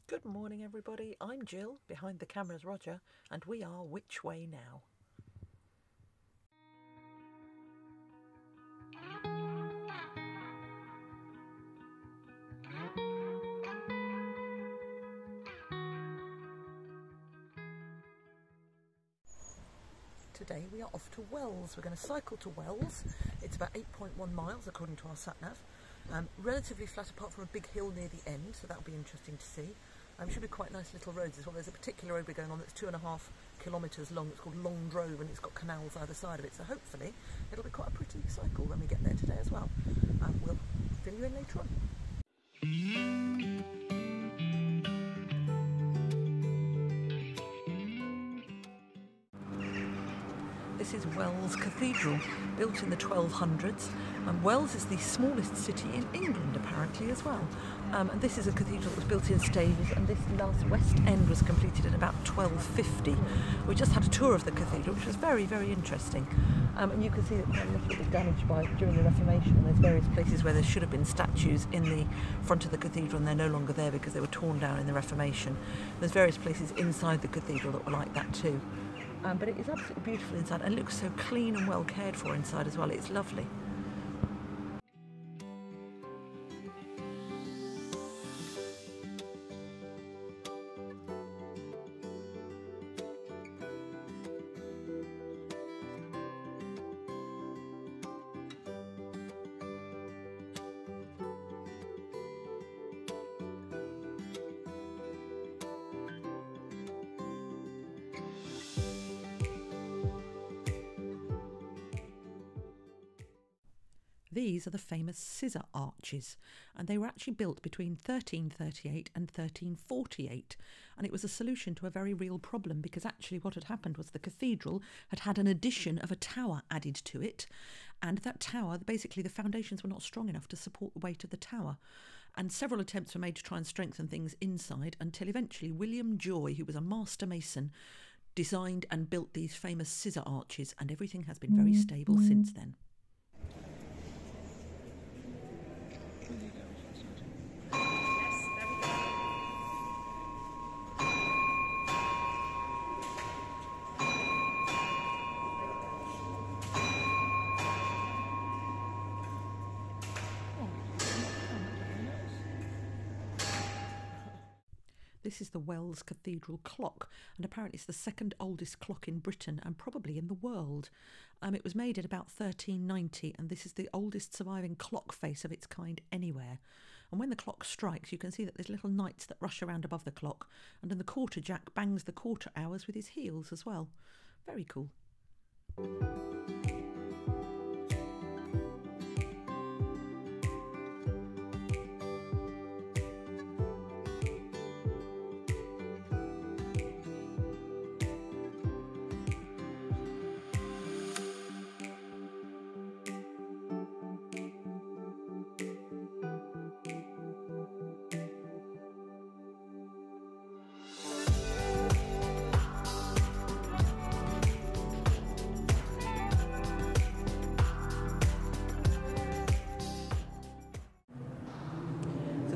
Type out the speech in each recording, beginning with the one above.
Good morning everybody, I'm Jill, behind the camera's Roger, and we are Which Way Now? Today we are off to Wells. We're going to cycle to Wells. It's about 8.1 miles according to our sat-nav. Relatively flat apart from a big hill near the end, so that'll be interesting to see. It should be quite nice little roads as well. There's a particular road we're going on that's 2.5 kilometres long. It's called Long Drove and it's got canals either side of it, so hopefully it'll be quite a pretty cycle when we get there today as well. We'll fill you in later on. This is Wells Cathedral, built in the 1200s. Wells is the smallest city in England apparently as well. And this is a cathedral that was built in stages, and this last west end was completed in about 1250. We just had a tour of the cathedral, which was very, very interesting. And you can see that quite a lot of it was damaged during the Reformation, and there's various places where there should have been statues in the front of the cathedral and they're no longer there because they were torn down in the Reformation. There's various places inside the cathedral that were like that too. But it is absolutely beautiful inside and it looks so clean and well cared for inside as well. It's lovely. These are the famous scissor arches, and they were actually built between 1338 and 1348, and it was a solution to a very real problem, because actually what had happened was the cathedral had had an addition of a tower added to it, and that tower, basically the foundations were not strong enough to support the weight of the tower, and several attempts were made to try and strengthen things inside until eventually William Joy, who was a master mason, designed and built these famous scissor arches, and everything has been very stable since then. This is the Wells Cathedral clock, and apparently it's the second oldest clock in Britain and probably in the world. It was made in about 1390, and this is the oldest surviving clock face of its kind anywhere. And when the clock strikes, you can see that there's little knights that rush around above the clock, and then the quarter jack bangs the quarter hours with his heels as well. Very cool.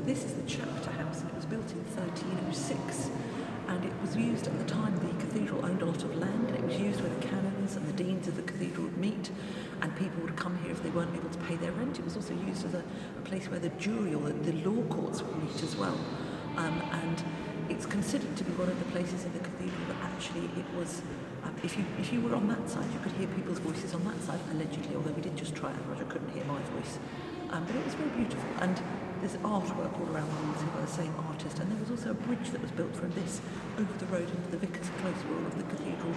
This is the chapter house, and it was built in 1306, and it was used at the time. The cathedral owned a lot of land, and it was used where the canons and the deans of the cathedral would meet, and people would come here if they weren't able to pay their rent. It was also used as a place where the jury or the law courts would meet as well, and it's considered to be one of the places in the cathedral that actually it was, if you were on that side, you could hear people's voices on that side, allegedly, although we did just try it, Roger couldn't hear my voice. But it was very beautiful, and there's artwork all around the walls by the same artist, and there was also a bridge that was built from this over the road into the Vicar's Close, where all of the cathedral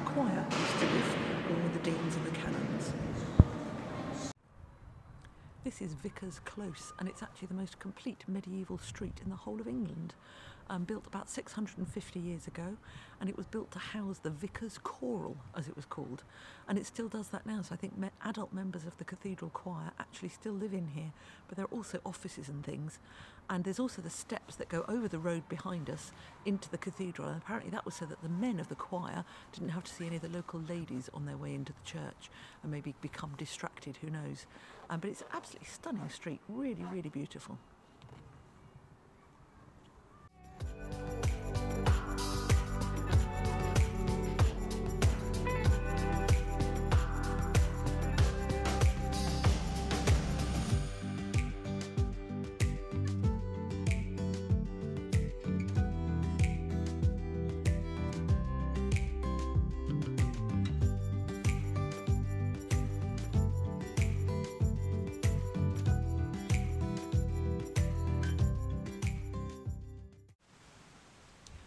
choir used to live, along with the deans and the canons. This is Vicar's Close, and it's actually the most complete medieval street in the whole of England. Built about 650 years ago, and it was built to house the Vicar's Choral, as it was called, and it still does that now. So I think adult members of the cathedral choir actually still live in here, but there are also offices and things, and there's also the steps that go over the road behind us into the cathedral, and apparently that was so that the men of the choir didn't have to see any of the local ladies on their way into the church and maybe become distracted, who knows. But it's an absolutely stunning street, really, really beautiful.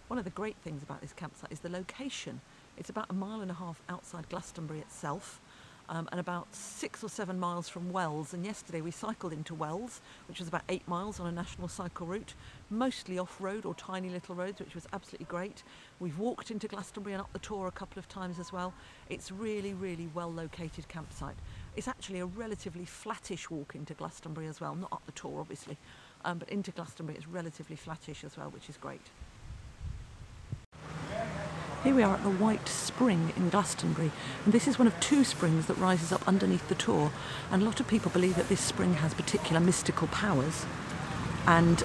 One of the great things about this campsite is the location. It's about 1.5 miles outside Glastonbury itself, and about 6 or 7 miles from Wells. And yesterday we cycled into Wells, which was about 8 miles on a national cycle route, mostly off-road or tiny little roads, which was absolutely great. We've walked into Glastonbury and up the Tor a couple of times as well. It's really, really well located campsite. It's actually a relatively flattish walk into Glastonbury as well, not up the Tor obviously, but into Glastonbury it's relatively flattish as well, which is great. Here we are at the White Spring in Glastonbury, and this is one of 2 springs that rises up underneath the Tor, and a lot of people believe that this spring has particular mystical powers, and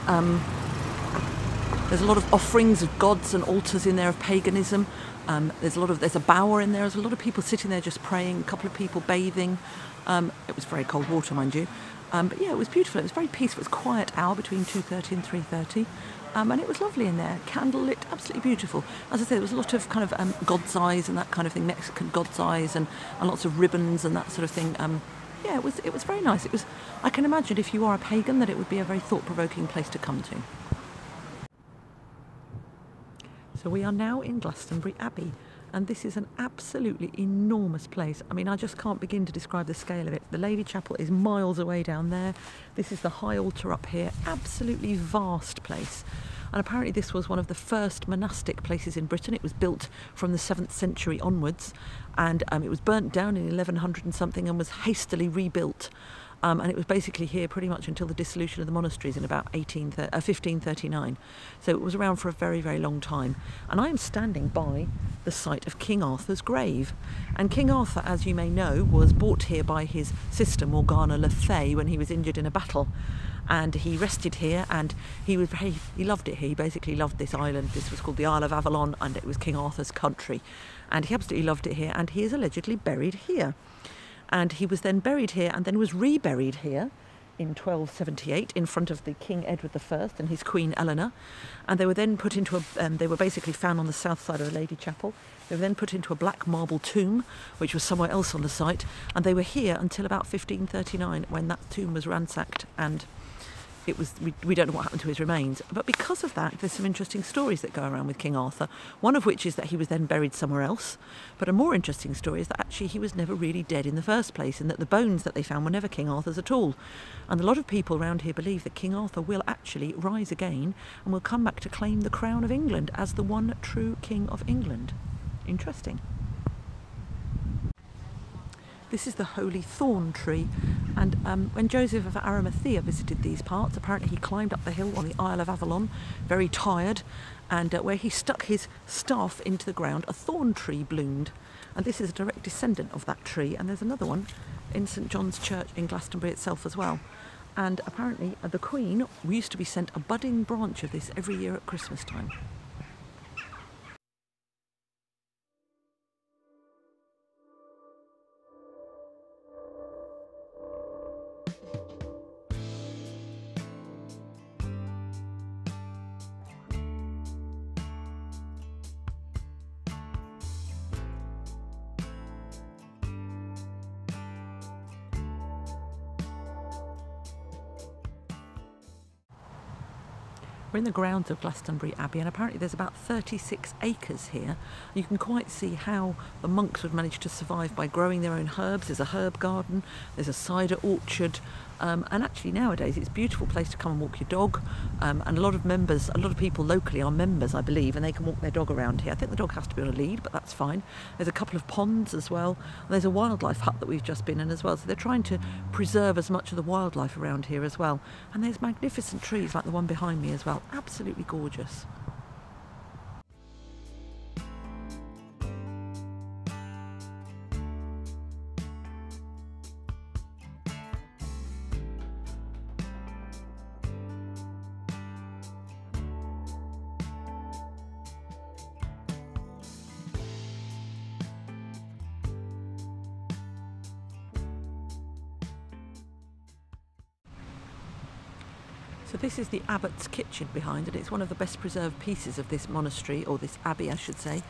there's a lot of offerings of gods and altars in there of paganism. There's a bower in there. There's a lot of people sitting there just praying, a couple of people bathing. It was very cold water, mind you. But yeah, it was beautiful. It was very peaceful. It was a quiet hour between 2:30 and 3:30. And it was lovely in there, candlelit, absolutely beautiful. As I say, there was a lot of kind of God's eyes and that kind of thing, Mexican God's eyes, and lots of ribbons and that sort of thing. Yeah, it was very nice. I can imagine if you are a pagan that it would be a very thought-provoking place to come to. So we are now in Glastonbury Abbey, and this is an absolutely enormous place. I mean, I just can't begin to describe the scale of it. The Lady Chapel is miles away down there. This is the high altar up here. Absolutely vast place. And apparently this was one of the first monastic places in Britain. It was built from the 7th century onwards, and it was burnt down in 1100 and something and was hastily rebuilt. And it was basically here pretty much until the dissolution of the monasteries in about 1539. So it was around for a very, very long time. And I am standing by the site of King Arthur's grave. And King Arthur, as you may know, was brought here by his sister Morgana le Fay when he was injured in a battle. And he rested here, and he loved it here. He basically loved this island. This was called the Isle of Avalon, and it was King Arthur's country. And he absolutely loved it here, and he is allegedly buried here. And he was then buried here and then was reburied here in 1278 in front of the King Edward I and his Queen Eleanor. And they were then put into they were basically found on the south side of the Lady Chapel. They were then put into a black marble tomb, which was somewhere else on the site. And they were here until about 1539 when that tomb was ransacked, and we don't know what happened to his remains. But because of that, there's some interesting stories that go around with King Arthur, one of which is that he was then buried somewhere else. But a more interesting story is that actually he was never really dead in the first place, and that the bones that they found were never King Arthur's at all. And a lot of people around here believe that King Arthur will actually rise again and will come back to claim the crown of England as the one true King of England. Interesting. This is the Holy Thorn Tree, and when Joseph of Arimathea visited these parts, apparently he climbed up the hill on the Isle of Avalon, very tired, and where he stuck his staff into the ground, a thorn tree bloomed. And this is a direct descendant of that tree, and there's another one in St John's Church in Glastonbury itself as well. And apparently the Queen used to be sent a budding branch of this every year at Christmas time. We're in the grounds of Glastonbury Abbey, and apparently there's about 36 acres here. You can quite see how the monks would manage to survive by growing their own herbs. There's a herb garden, there's a cider orchard, and actually nowadays it's a beautiful place to come and walk your dog. And a lot of people locally are members, I believe, and they can walk their dog around here. I think the dog has to be on a lead, but that's fine. There's a couple of ponds as well. And there's a wildlife hut that we've just been in as well. So they're trying to preserve as much of the wildlife around here as well. And there's magnificent trees like the one behind me as well. Absolutely gorgeous. So this is the abbot's kitchen behind it. It's one of the best preserved pieces of this monastery, or this abbey I should say.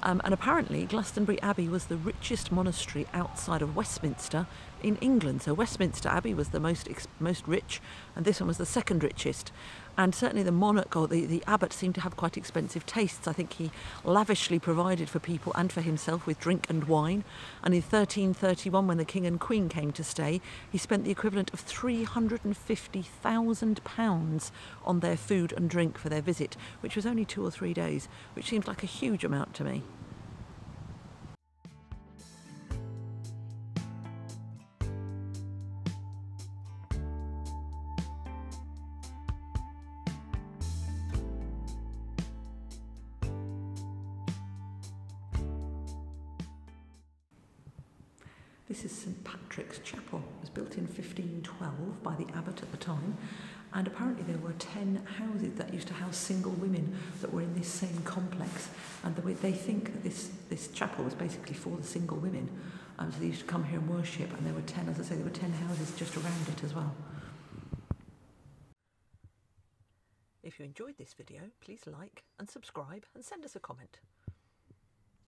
And apparently Glastonbury Abbey was the richest monastery outside of Westminster in England. So Westminster Abbey was the most rich, and this one was the second richest. And certainly the monarch, or the abbot, seemed to have quite expensive tastes. I think he lavishly provided for people and for himself with drink and wine. And in 1331, when the king and queen came to stay, he spent the equivalent of £350,000 on their food and drink for their visit, which was only 2 or 3 days, which seems like a huge amount to me. This is St Patrick's Chapel. It was built in 1512 by the abbot at the time, and apparently there were 10 houses that used to house single women that were in this same complex, and they think that this chapel was basically for the single women, so they used to come here and worship, and there were 10, as I say, there were 10 houses just around it as well. If you enjoyed this video, please like and subscribe and send us a comment.